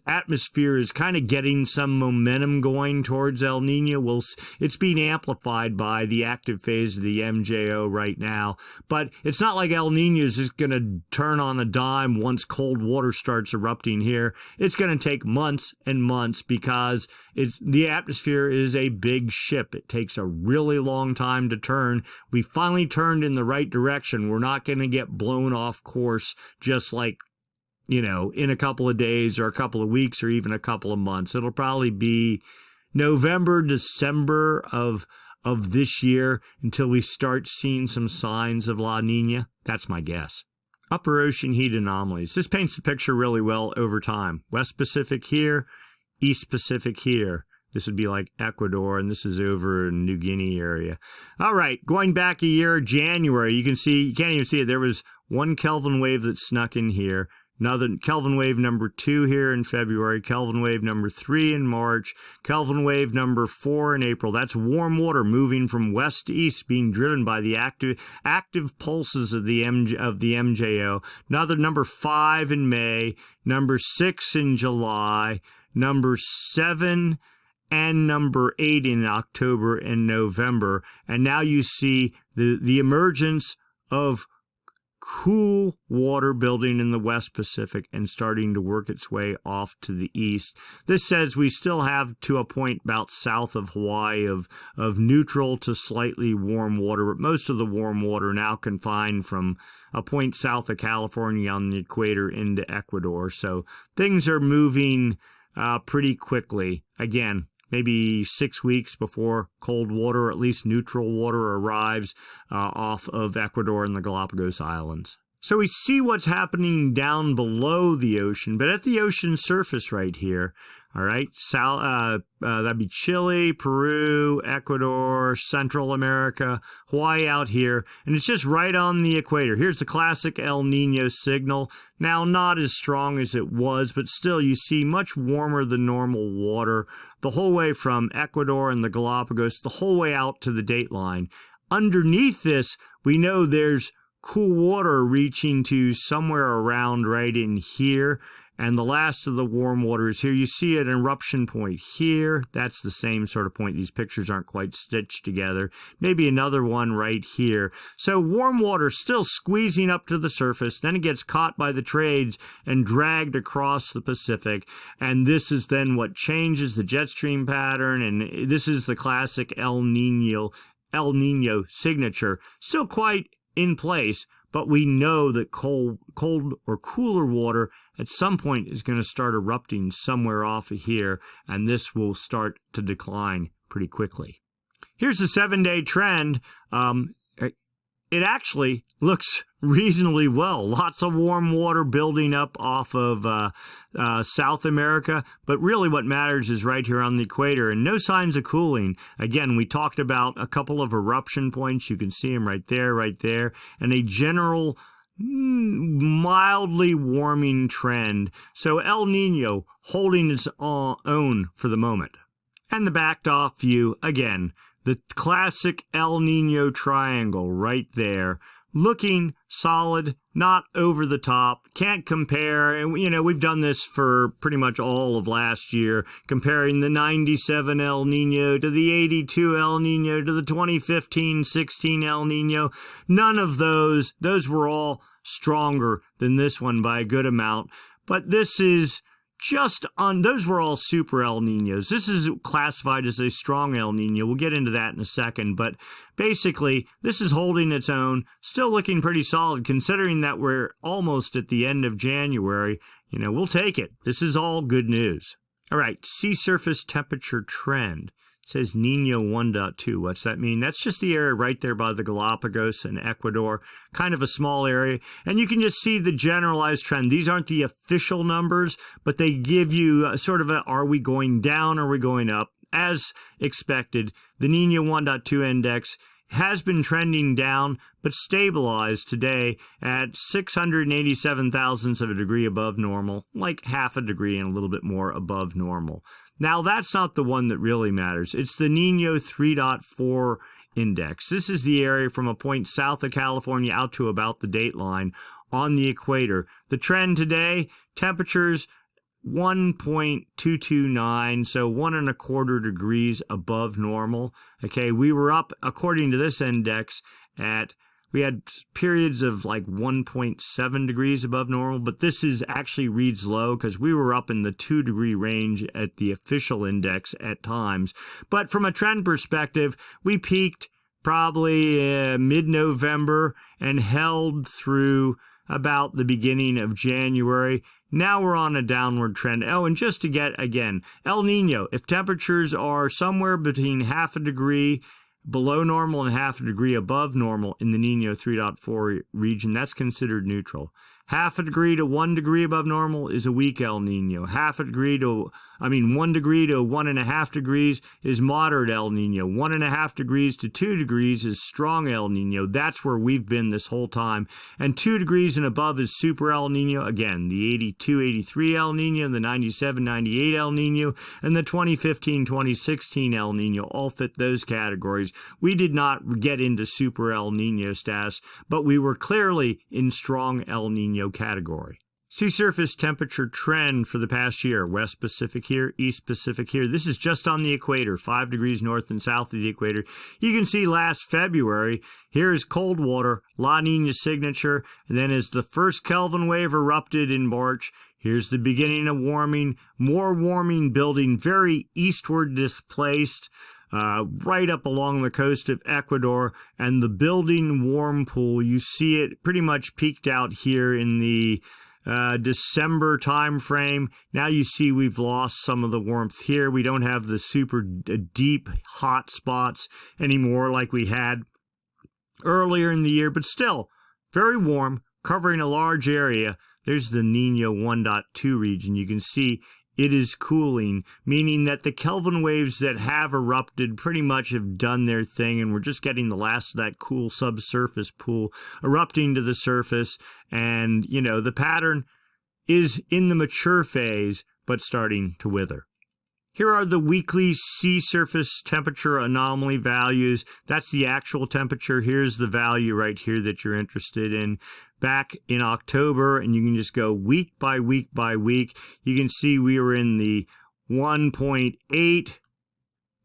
atmosphere is kind of getting some momentum going towards El Nino. It's being amplified by the active phase of the MJO right now, but it's not like El Nino is just going to turn on a dime once cold water starts erupting here. It's going to take months and months because the atmosphere is a big ship. It takes a really long time to turn. We finally turned in the right direction. We're not going to get blown off course just like, in a couple of days or a couple of weeks or even a couple of months. It'll probably be November, December of of this year until we start seeing some signs of La Nina. That's my guess. Upper ocean heat anomalies. This paints the picture really well over time. West Pacific here, East Pacific here. This would be like Ecuador, and this is over in New Guinea area. All right, going back a year, January, you can see, you can't even see it. There was one Kelvin wave that snuck in here. Another Kelvin wave number 2 here in February, Kelvin wave number 3 in March, Kelvin wave number 4 in April. That's warm water moving from west to east, being driven by the active pulses of the MJO. Another number 5 in May, number 6 in July, number 7 and number 8 in October and November. And now you see the emergence of cool water building in the West Pacific and starting to work its way off to the east. This says we still have to a point about south of Hawaii of neutral to slightly warm water, but most of the warm water now confined from a point south of California on the equator into Ecuador. So things are moving pretty quickly. Again, maybe 6 weeks before cold water, or at least neutral water, arrives off of Ecuador and the Galapagos Islands. So we see what's happening down below the ocean, but at the ocean surface right here, all right, that'd be Chile, Peru, Ecuador, Central America, Hawaii out here, and it's just right on the equator. Here's the classic El Nino signal. Now, not as strong as it was, but still you see much warmer than normal water the whole way from Ecuador and the Galapagos, the whole way out to the dateline. Underneath this, we know there's cool water reaching to somewhere around right in here. And the last of the warm water is here. You see an eruption point here. That's the same sort of point. These pictures aren't quite stitched together. Maybe another one right here. So warm water still squeezing up to the surface. Then it gets caught by the trades and dragged across the Pacific. And this is then what changes the jet stream pattern. And this is the classic El Nino signature. Still quite in place, but we know that cold or cooler water at some point is going to start erupting somewhere off of here, and this will start to decline pretty quickly. Here's the 7-day trend. It actually looks reasonably well. Lots of warm water building up off of South America, but really what matters is right here on the equator, and no signs of cooling. Again, we talked about a couple of eruption points. You can see them right there, and a general mildly warming trend. So El Nino holding its own for the moment. And the backed off view, again, the classic El Nino triangle right there, looking solid, not over the top, can't compare. And, you know, we've done this for pretty much all of last year, comparing the 97 El Nino to the 82 El Nino to the 2015-16 El Nino. None of those were all stronger than this one by a good amount. But this is just on, those were all super El Ninos. This is classified as a strong El Nino. We'll get into that in a second, but basically this is holding its own, still looking pretty solid considering that we're almost at the end of January. You know, we'll take it. This is all good news. All right, sea surface temperature trend. It says Nino 1.2. What's that mean? That's just the area right there by the Galapagos and Ecuador, kind of a small area. And you can just see the generalized trend. These aren't the official numbers, but they give you sort of a, are we going down, or are we going up? As expected, the Nino 1.2 index has been trending down, but stabilized today at 687 thousandths of a degree above normal, like half a degree and a little bit more above normal. Now, that's not the one that really matters. It's the Nino 3.4 index. This is the area from a point south of California out to about the dateline on the equator. The trend today, temperatures 1.229, so 1.25 degrees above normal. Okay, we were up, according to this index, we had periods of like 1.7 degrees above normal, but this is actually reads low because we were up in the 2-degree range at the official index at times. But from a trend perspective, we peaked probably mid-November and held through about the beginning of January. Now we're on a downward trend. Oh, and just to get, again, El Nino, if temperatures are somewhere between half a degree below normal and half a degree above normal in the Nino 3.4 region, that's considered neutral. Half a degree to 1 degree above normal is a weak El Nino. 1 degree to 1.5 degrees is moderate El Nino. 1.5 degrees to 2 degrees is strong El Nino. That's where we've been this whole time. And 2 degrees and above is super El Nino. Again, the 82-83 El Nino, the 97-98 El Nino, and the 2015-2016 El Nino all fit those categories. We did not get into super El Nino status, but we were clearly in strong El Nino category. Sea surface temperature trend for the past year. West Pacific here, East Pacific here. This is just on the equator, 5 degrees north and south of the equator. You can see last February, here's cold water, La Nina signature, and then as the first Kelvin wave erupted in March, here's the beginning of warming, more warming building, very eastward displaced, right up along the coast of Ecuador, and the building warm pool, you see it pretty much peaked out here in the December time frame. Now you see we've lost some of the warmth here. We don't have the super deep hot spots anymore like we had earlier in the year, but still very warm, covering a large area. There's the Nino 1.2 region. You can see it is cooling, meaning that the Kelvin waves that have erupted pretty much have done their thing, and we're just getting the last of that cool subsurface pool erupting to the surface. And, you know, the pattern is in the mature phase, but starting to wither. Here are the weekly sea surface temperature anomaly values. That's the actual temperature. Here's the value right here that you're interested in. Back in October, and you can just go week by week by week. You can see we were in the 1.8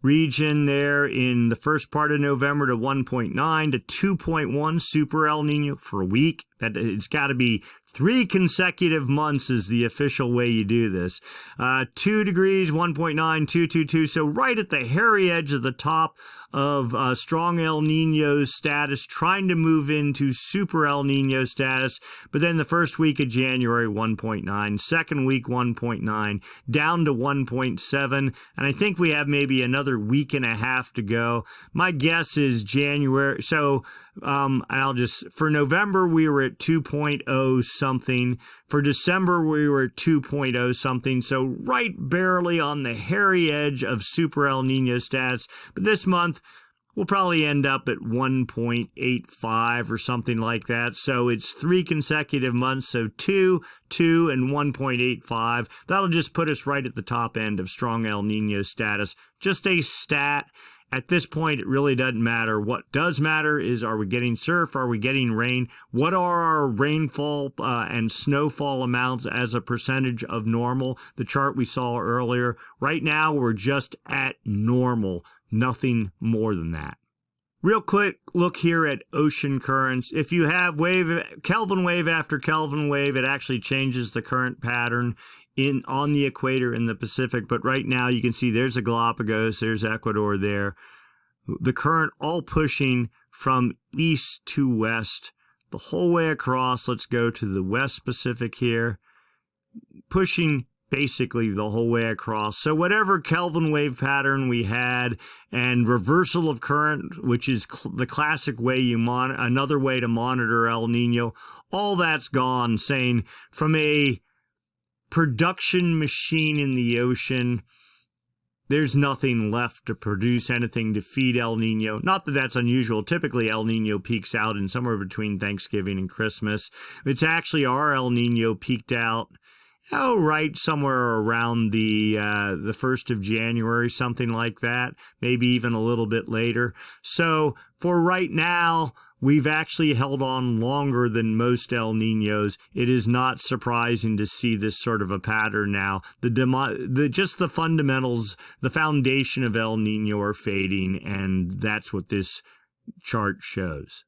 region there in the first part of November to 1.9 to 2.1 super El Nino for a week. That it's got to be 3 consecutive months is the official way you do this. 2 degrees, 1.9, 222. So right at the hairy edge of the top of strong El Nino status, trying to move into super El Nino status. But then the first week of January, 1.9. Second week, 1.9. Down to 1.7. And I think we have maybe another week and a half to go. My guess is January. So for November, we were at 2.0 something. For December, we were at 2.0 something. So right barely on the hairy edge of super El Nino stats. But this month, we'll probably end up at 1.85 or something like that. So it's 3 consecutive months. So 2, 2, and 1.85. That'll just put us right at the top end of strong El Nino status. Just a stat. At this point, it really doesn't matter. What does matter is, are we getting surf? Are we getting rain? What are our rainfall and snowfall amounts as a percentage of normal? The chart we saw earlier. Right now, we're just at normal. Nothing more than that. Real quick look here at ocean currents. If you have Kelvin wave after Kelvin wave, it actually changes the current pattern on the equator in the Pacific. But right now you can see there's a Galapagos, there's Ecuador there. The current all pushing from east to west the whole way across. Let's go to the West Pacific here, pushing basically the whole way across. So whatever Kelvin wave pattern we had and reversal of current, which is the classic way another way to monitor El Nino, all that's gone, saying from a production machine in the ocean, there's nothing left to produce anything to feed El Nino. Not that that's unusual. Typically, El Nino peaks out in somewhere between Thanksgiving and Christmas. It's actually our El Nino peaked out, right somewhere around the 1st of January, something like that, maybe even a little bit later. So for right now, we've actually held on longer than most El Ninos. It is not surprising to see this sort of a pattern now. Just the fundamentals, the foundation of El Nino are fading, and that's what this chart shows.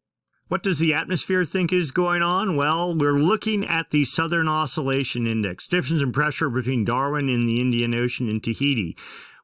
What does the atmosphere think is going on? Well, we're looking at the Southern Oscillation Index, difference in pressure between Darwin and the Indian Ocean and Tahiti.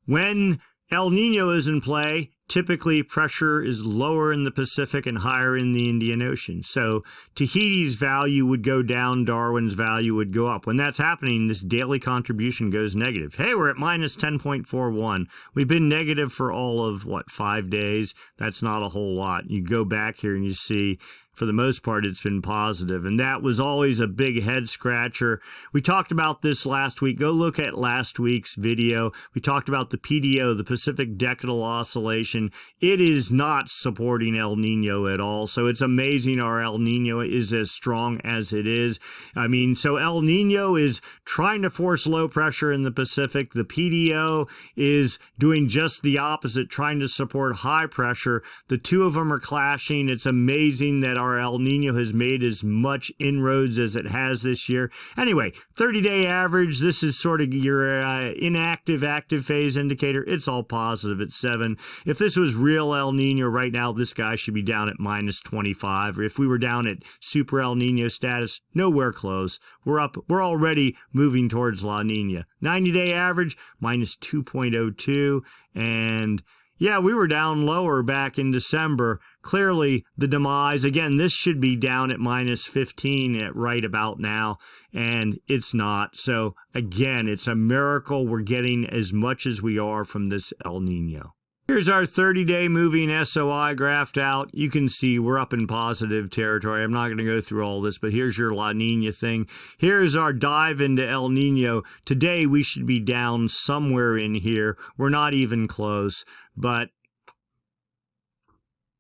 When El Nino is in play, typically pressure is lower in the Pacific and higher in the Indian Ocean. So Tahiti's value would go down, Darwin's value would go up. When that's happening, this daily contribution goes negative. Hey, we're at minus 10.41. We've been negative for all of, 5 days? That's not a whole lot. You go back here and you see, for the most part, it's been positive. And that was always a big head scratcher. We talked about this last week. Go look at last week's video. We talked about the PDO, the Pacific Decadal Oscillation. It is not supporting El Nino at all. So it's amazing our El Nino is as strong as it is. I mean, so El Nino is trying to force low pressure in the Pacific. The PDO is doing just the opposite, trying to support high pressure. The two of them are clashing. It's amazing that our El Nino has made as much inroads as it has this year. Anyway, 30-day average, this is sort of your inactive, active phase indicator. It's all positive at 7. If this was real El Nino right now, this guy should be down at minus 25. Or if we were down at super El Nino status, nowhere close. We're up. We're already moving towards La Nina. 90-day average, minus 2.02. And yeah, we were down lower back in December. Clearly, the demise, again, this should be down at minus 15 at right about now, and it's not. So, again, it's a miracle we're getting as much as we are from this El Nino. Here's our 30-day moving SOI graphed out. You can see we're up in positive territory. I'm not going to go through all this, but here's your La Nina thing. Here's our dive into El Nino. Today, we should be down somewhere in here. We're not even close, but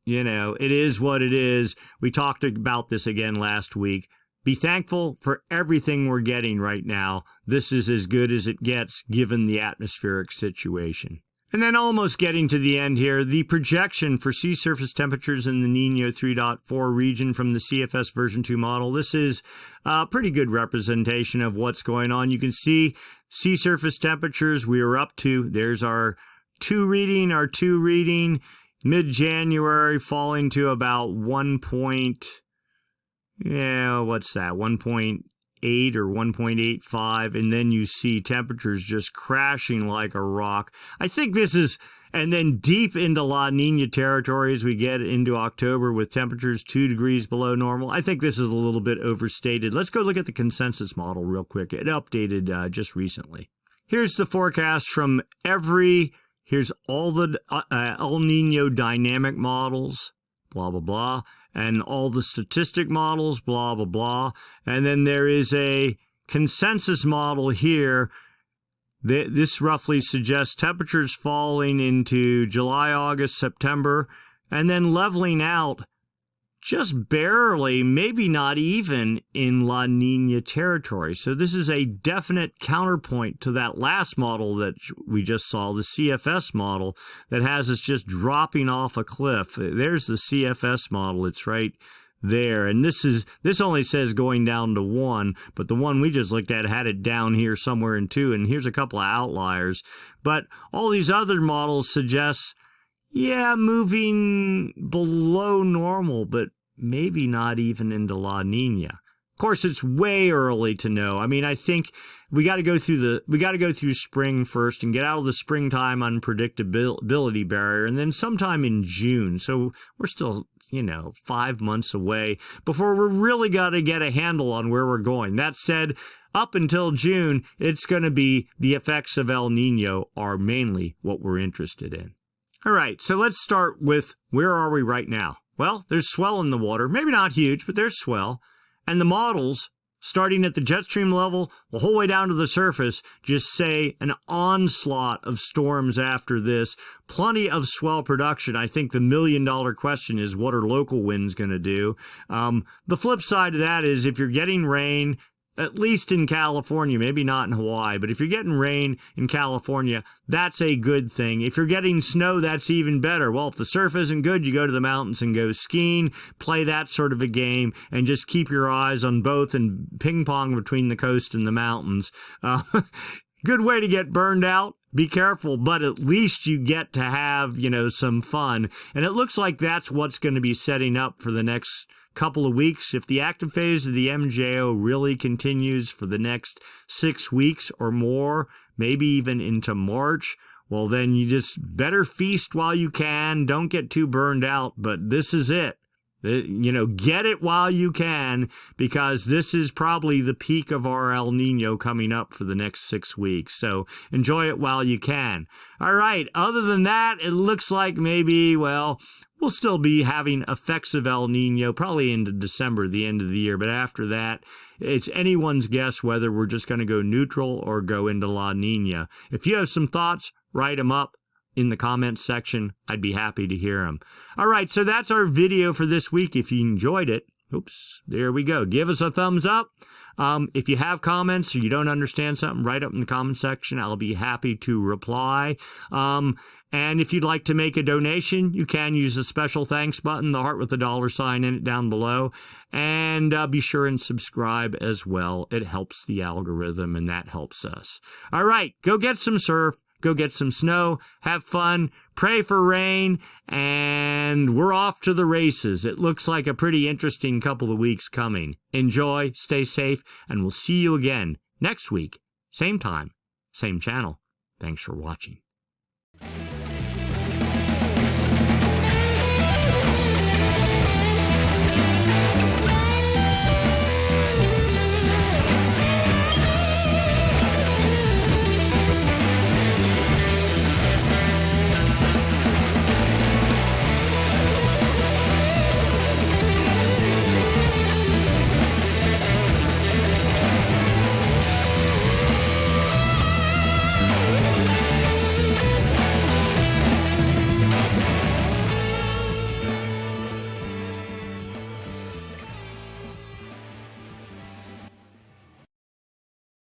you know, it is what it is. We talked about this again last week. Be thankful for everything we're getting right now. This is as good as it gets given the atmospheric situation. And then almost getting to the end here, the projection for sea surface temperatures in the Nino 3.4 region from the CFS version 2 model. This is a pretty good representation of what's going on. You can see sea surface temperatures we are up to. There's our 2 reading, mid-January falling to about 1.8 or 1.85, and then you see temperatures just crashing like a rock. I think this is, and then deep into La Nina territory as we get into October with temperatures 2 degrees below normal. I think this is a little bit overstated. Let's go look at the consensus model real quick. It updated just recently. Here's the forecast from here's all the El Nino dynamic models, blah, blah, blah, and all the statistic models, blah, blah, blah. And then there is a consensus model here. This roughly suggests temperatures falling into July, August, September, and then leveling out just barely, maybe not even in La Nina territory. So this is a definite counterpoint to that last model that we just saw, the CFS model, that has us just dropping off a cliff. There's the CFS model. It's right there. And this only says going down to 1, but the one we just looked at had it down here somewhere in 2, and here's a couple of outliers. But all these other models suggest, yeah, moving below normal, but maybe not even into La Nina. Of course, it's way early to know. I mean, I think we got to go through spring first and get out of the springtime unpredictability barrier, and then sometime in June. So we're still, 5 months away before we're really got to get a handle on where we're going. That said, up until June, it's going to be the effects of El Nino are mainly what we're interested in. All right, so let's start with where are we right now? Well, there's swell in the water. Maybe not huge, but there's swell. And the models, starting at the jet stream level, the whole way down to the surface, just say an onslaught of storms after this. Plenty of swell production. I think the million-dollar question is, what are local winds going to do? The flip side of that is if you're getting rain, at least in California, maybe not in Hawaii, but if you're getting rain in California, that's a good thing. If you're getting snow, that's even better. Well, if the surf isn't good, you go to the mountains and go skiing, play that sort of a game, and just keep your eyes on both and ping pong between the coast and the mountains. Good way to get burned out. Be careful, but at least you get to have, some fun. And it looks like that's what's going to be setting up for the next couple of weeks. If the active phase of the MJO really continues for the next 6 weeks or more, maybe even into March, well, then you just better feast while you can. Don't get too burned out, but this is it. Get it while you can, because this is probably the peak of our El Nino coming up for the next 6 weeks. So enjoy it while you can. All right. Other than that, it looks like maybe, well, we'll still be having effects of El Nino probably into December, the end of the year. But after that, it's anyone's guess whether we're just going to go neutral or go into La Nina. If you have some thoughts, write them up in the comments section. I'd be happy to hear them. All right, so that's our video for this week. If you enjoyed it, oops, there we go. Give us a thumbs up. If you have comments or you don't understand something, write up in the comment section. I'll be happy to reply. And if you'd like to make a donation, you can use the special thanks button, the heart with the $sign in it down below. And be sure and subscribe as well. It helps the algorithm, and that helps us. All right, go get some surf. Go get some snow, have fun, pray for rain, and we're off to the races. It looks like a pretty interesting couple of weeks coming. Enjoy, stay safe, and we'll see you again next week. Same time, same channel. Thanks for watching.